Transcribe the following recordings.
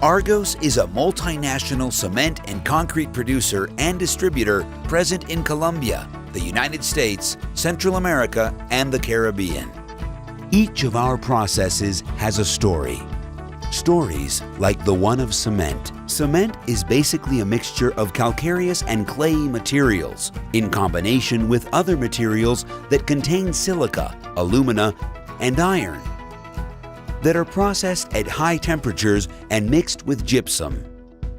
Argos is a multinational cement and concrete producer and distributor present in Colombia, the United States, Central America, and the Caribbean. Each of our processes has a story. Stories like the one of cement. Cement is basically a mixture of calcareous and clayey materials in combination with other materials that contain silica, alumina, and iron that are processed at high temperatures and mixed with gypsum.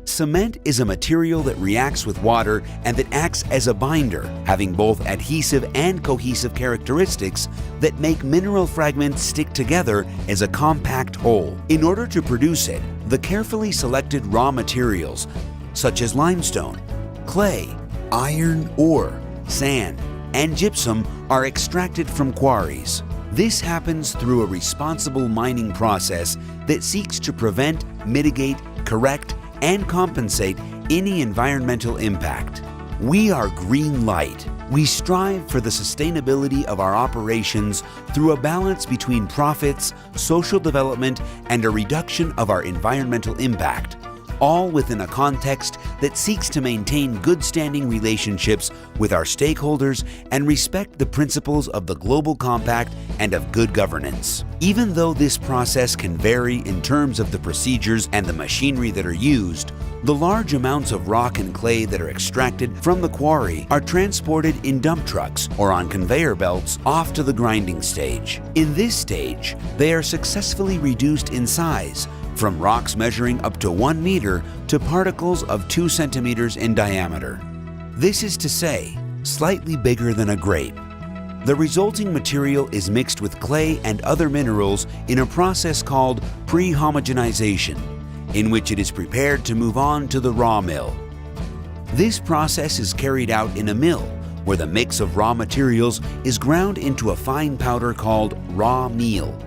Cement is a material that reacts with water and that acts as a binder, having both adhesive and cohesive characteristics that make mineral fragments stick together as a compact whole. In order to produce it, the carefully selected raw materials, such as limestone, clay, iron ore, sand, and gypsum, are extracted from quarries. This happens through a responsible mining process that seeks to prevent, mitigate, correct, and compensate any environmental impact. We are Green Light. We strive for the sustainability of our operations through a balance between profits, social development, and a reduction of our environmental impact, all within a context that seeks to maintain good standing relationships with our stakeholders and respect the principles of the Global Compact and of good governance. Even though this process can vary in terms of the procedures and the machinery that are used, the large amounts of rock and clay that are extracted from the quarry are transported in dump trucks or on conveyor belts off to the grinding stage. In this stage, they are successfully reduced in size from rocks measuring up to 1 meter to particles of 2 centimeters in diameter. This is to say, slightly bigger than a grape. The resulting material is mixed with clay and other minerals in a process called pre-homogenization, in which it is prepared to move on to the raw mill. This process is carried out in a mill where the mix of raw materials is ground into a fine powder called raw meal.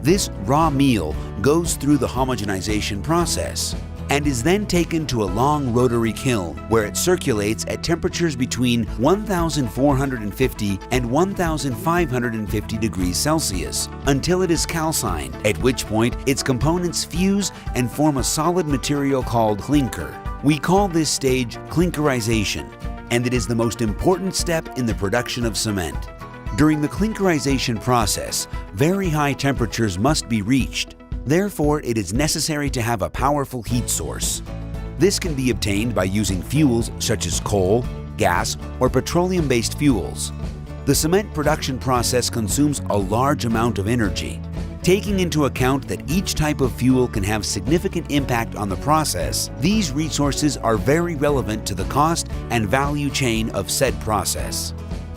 This raw meal goes through the homogenization process and is then taken to a long rotary kiln where it circulates at temperatures between 1,450 and 1,550 degrees Celsius until it is calcined, at which point its components fuse and form a solid material called clinker. We call this stage clinkerization, and it is the most important step in the production of cement. During the clinkerization process, very high temperatures must be reached. Therefore, it is necessary to have a powerful heat source. This can be obtained by using fuels such as coal, gas, or petroleum-based fuels. The cement production process consumes a large amount of energy. Taking into account that each type of fuel can have significant impact on the process, these resources are very relevant to the cost and value chain of said process.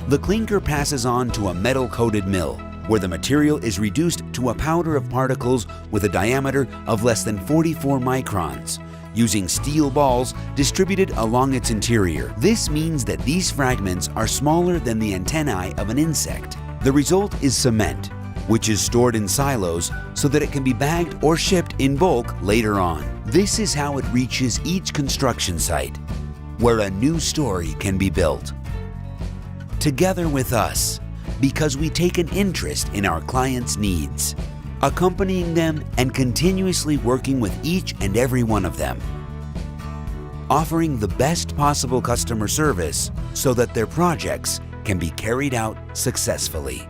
The clinker passes on to a metal-coated mill, where the material is reduced to a powder of particles with a diameter of less than 44 microns, using steel balls distributed along its interior. This means that these fragments are smaller than the antennae of an insect. The result is cement, which is stored in silos so that it can be bagged or shipped in bulk later on. This is how it reaches each construction site, where a new story can be built. Together with us, because we take an interest in our clients' needs, accompanying them and continuously working with each and every one of them, offering the best possible customer service so that their projects can be carried out successfully.